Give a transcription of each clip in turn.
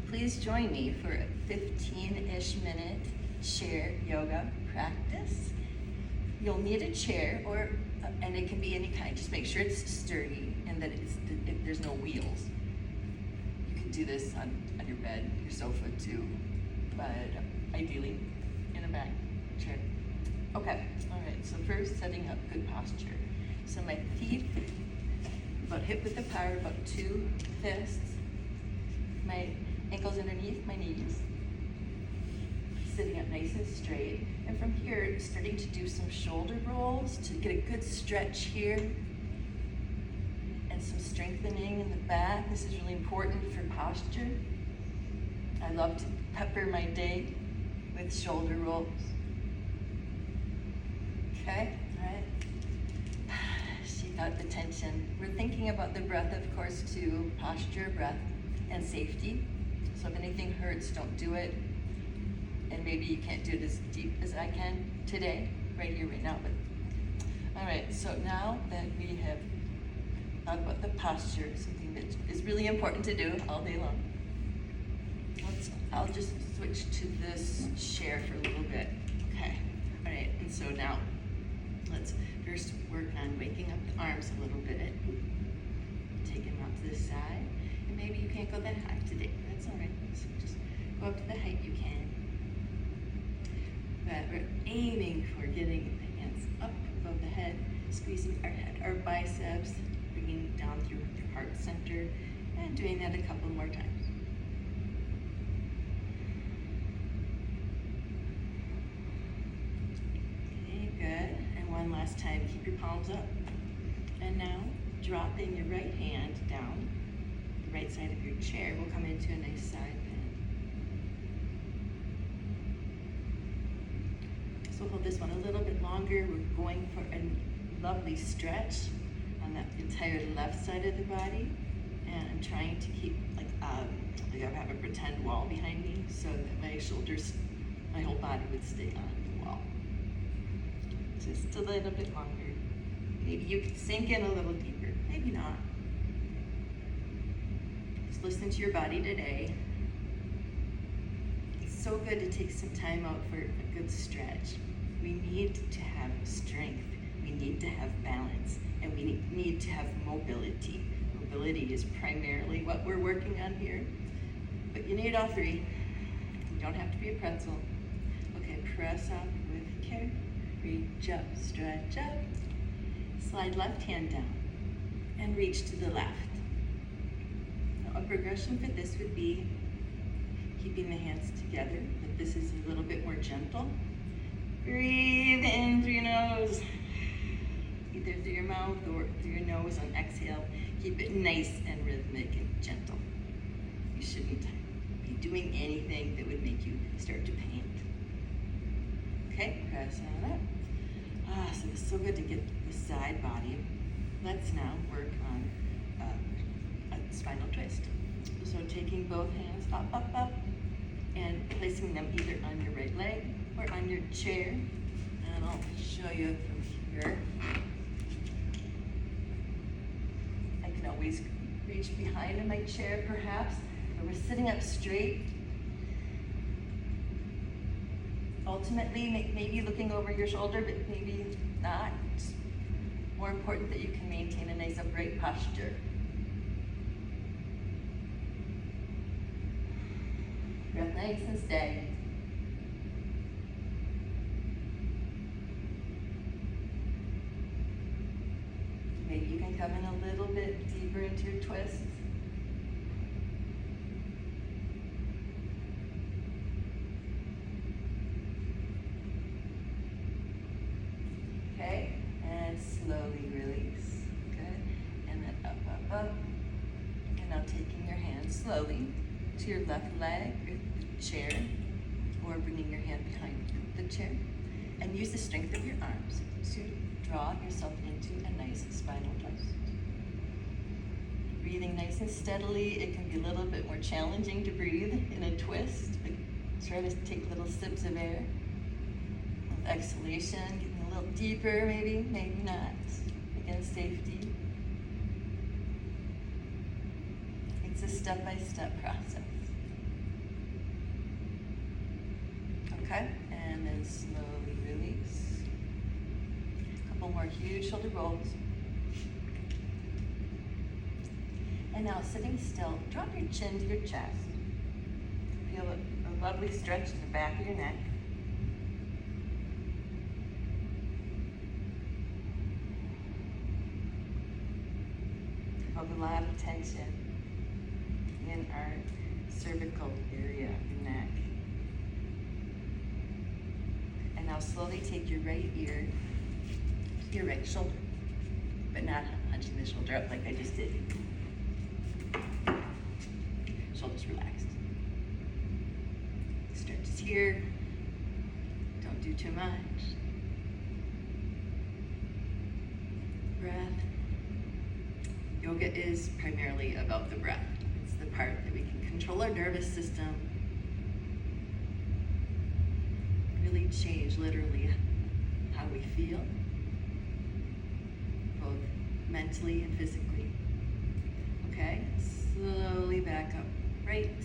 please join me for a 15-ish minute chair yoga practice. You'll need a chair, and it can be any kind. Just make sure it's sturdy and that there's no wheels. You can do this on your bed, your sofa too, but ideally in a back chair. Okay, all right, so first setting up good posture. So my feet about hip width apart, about 2 fists. My ankles underneath my knees. Sitting up nice and straight. And from here, starting to do some shoulder rolls to get a good stretch here. And some strengthening in the back. This is really important for posture. I love to pepper my day with shoulder rolls. Okay, all right. Shake out the tension. We're thinking about the breath, of course, too. Posture, breath, and safety. So if anything hurts, don't do it. And maybe you can't do it as deep as I can today, right here, right now. But all right, so now that we have thought about the posture, something that is really important to do all day long, I'll just switch to this chair for a little bit. Okay, all right, and so now let's first work on waking up the arms a little bit. Take them out to the side, and maybe you can't go that high today. That's all right. So just go up to the height you can. But we're aiming for getting the hands up above the head, squeezing our head, our biceps, bringing it down through your heart center, and doing that a couple more times. Okay, good. And one last time, keep your palms up. And now, dropping your right hand down, the right side of your chair will come into a nice side bend. So we'll hold this one a little bit longer. We're going for a lovely stretch on that entire left side of the body. And I'm trying to keep, like I have a pretend wall behind me so that my shoulders, my whole body would stay on the wall. Just a little bit longer. Maybe you can sink in a little deeper, maybe not. Just listen to your body today. It's so good to take some time out for a good stretch. We need to have strength, we need to have balance, and we need to have mobility. Mobility is primarily what we're working on here, but you need all three. You don't have to be a pretzel. Okay, press up with care, reach up, stretch up, slide left hand down, and reach to the left. Now, a progression for this would be keeping the hands together, but this is a little bit more gentle. Breathe in through your nose, either through your mouth or through your nose on exhale. Keep it nice and rhythmic and gentle. You shouldn't be doing anything that would make you start to paint. Okay, press on up. So it's so good to get the side body. Let's now work on a spinal twist. So taking both hands up, up, up, and placing them either on your right leg or on your chair. And I'll show you from here. I can always reach behind in my chair perhaps, but we're sitting up straight. Ultimately, maybe looking over your shoulder, but maybe not. It's more important that you can maintain a nice upright posture. Breath nice and steady. Maybe you can come in a little bit deeper into your twists. Okay, and slowly release. Good. And then up, up, up. And now taking your hand slowly to your left leg or the chair, or bringing your hand behind the chair. And use the strength of your arms to draw yourself into a nice spinal twist. Breathing nice and steadily. It can be a little bit more challenging to breathe in a twist. But try to take little sips of air. With exhalation, getting a little deeper, maybe not. Again, safety. It's a step-by-step process. Okay, and then slowly release. A couple more huge shoulder rolls. And now sitting still, drop your chin to your chest. Feel a lovely stretch in the back of your neck. Hold a lot of tension in our cervical area of your neck. And now slowly take your right ear to your right shoulder, but not hunching the shoulder up like I just did. Shoulders relaxed. Stretches here. Don't do too much. Breath. Yoga is primarily about the breath. It's the part that we can control our nervous system, really change literally how we feel, both mentally and physically. Okay, slowly back up right,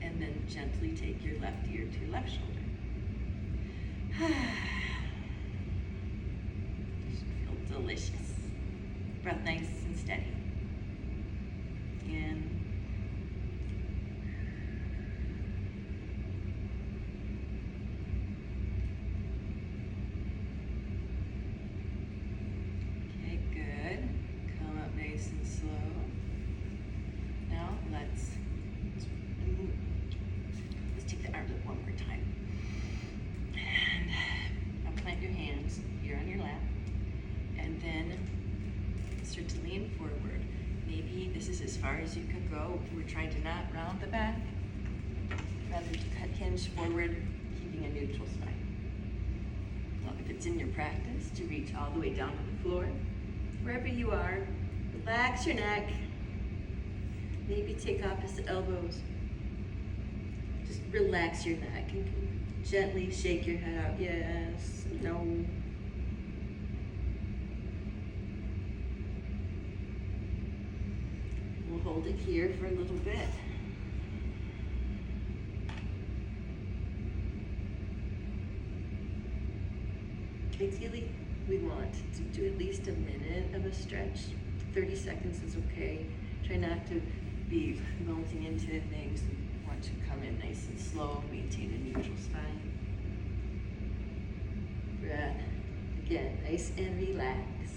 and then gently take your left ear to your left shoulder. Should feel delicious. Breath nice and steady. In. Okay, good. Come up nice and slow. Now let's take the arms up one more time. And now plant your hands here on your lap. And then start to lean forward. Maybe this is as far as you can go. We're trying to not round the back, rather to hinge forward, keeping a neutral spine. Well, if it's in your practice to reach all the way down to the floor, wherever you are, relax your neck. Maybe take opposite elbows. Just relax your neck and gently shake your head out. Yes, no. We'll hold it here for a little bit. Ideally, we want to do at least a minute of a stretch. 30 seconds is okay. Try not to be melting into things. We want to come in nice and slow, maintain a neutral spine. Breath. Again, nice and relaxed.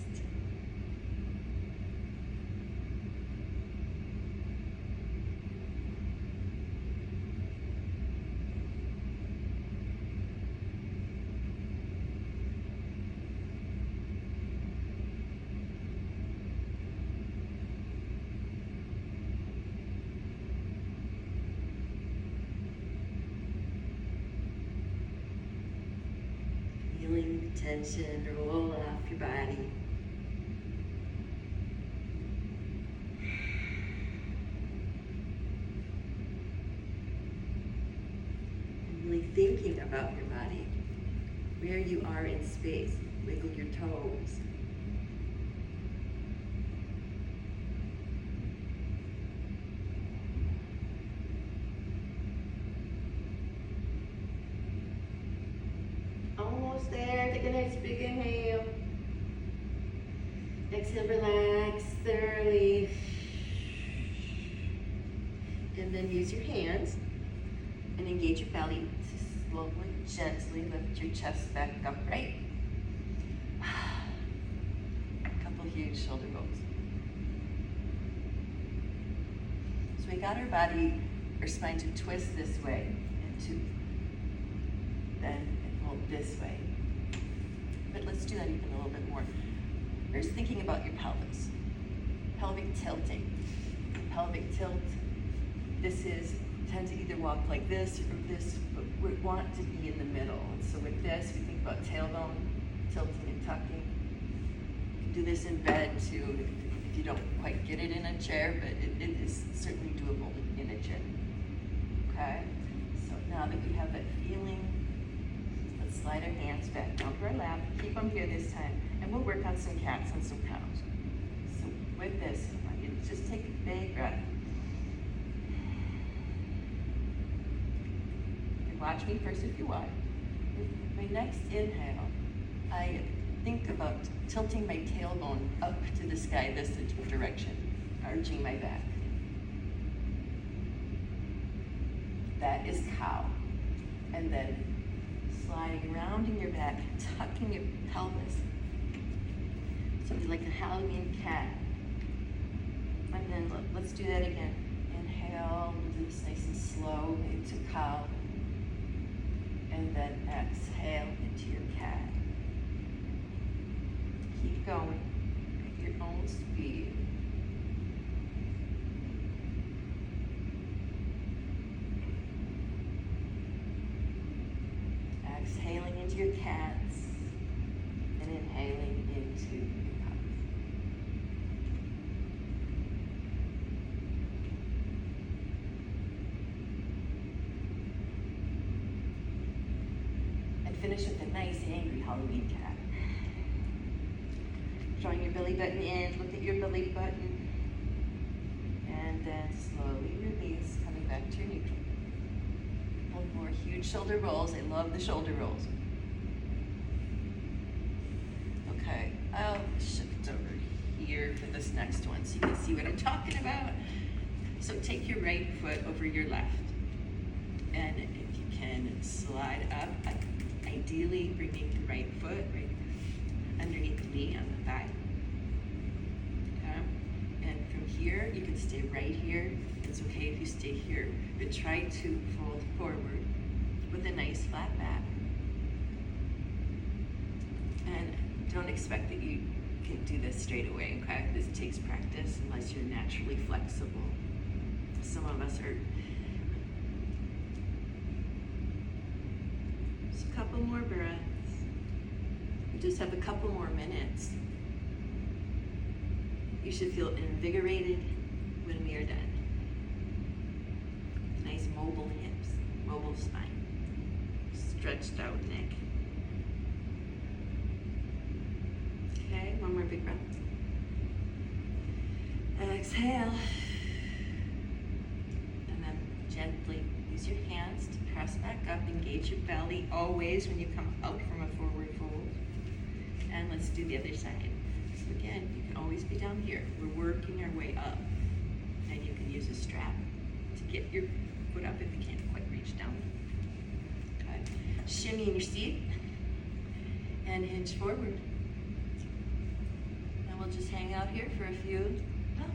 Feeling the tension roll off your body. And really thinking about your body, where you are in space. Wiggle your toes. Almost there. Take a nice big inhale. Exhale, relax thoroughly. And then use your hands and engage your belly to slowly, gently lift your chest back upright. A couple huge shoulder rolls. So we got our spine to twist this way and to bend and hold this way. But let's do that even a little bit more. First, thinking about your pelvis. Pelvic tilting. Pelvic tilt. This is, tend to either walk like this or this, but we want to be in the middle. And so with this, we think about tailbone, tilting and tucking. You can do this in bed too, if you don't quite get it in a chair, but it is certainly doable in a chair. Okay? So now that we have that feeling, let's slide our hands back down to our lap. Keep them here this time. And we'll work on some cats and some cows. So with this, I want you to just take a big breath. You can watch me first if you want. My next inhale, I think about tilting my tailbone up to the sky this direction, arching my back. That is cow. And then sliding around in your back, tucking your pelvis. So it'd be like a Halloween cat. And then let's do that again. Inhale, we'll do this nice and slow into cow. And then exhale into your cat. Keep going at your own speed. Exhaling into your cats and inhaling into your cows. And finish with a nice angry Halloween cat. Drawing your belly button in, look at your belly button, and then slowly release, coming back to your neutral. One more huge shoulder rolls. I love the shoulder rolls. Okay, I'll shift over here for this next one so you can see what I'm talking about. So take your right foot over your left. And if you can slide up, ideally bringing the right foot right underneath the knee on the thigh. Okay. And from here, you can stay right here. It's okay if you stay here, but try to fold forward with a nice flat back. And don't expect that you can do this straight away, okay? This takes practice unless you're naturally flexible. Some of us are. Just a couple more breaths. We just have a couple more minutes. You should feel invigorated when we are done. Nice mobile hips, mobile spine, stretched out neck. Okay, one more big breath. Exhale. And then gently use your hands to press back up, engage your belly always when you come out from a forward fold. And let's do the other side. So again, you can always be down here. We're working our way up. And you can use a strap to get your foot up if you can't quite reach down. Okay. Shimmy in your seat and hinge forward. And we'll just hang out here for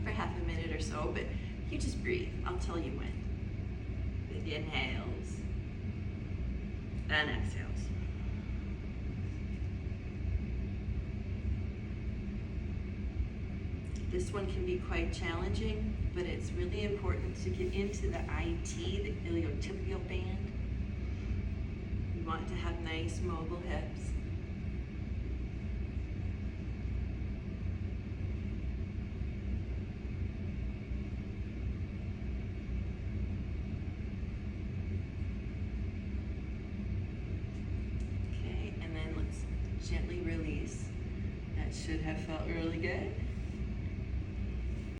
for half a minute or so, but you just breathe. I'll tell you when. With inhales and exhales. This one can be quite challenging, but it's really important to get into the IT, the iliotibial band. You want to have nice mobile hips. Okay, and then let's gently release. That should have felt really good.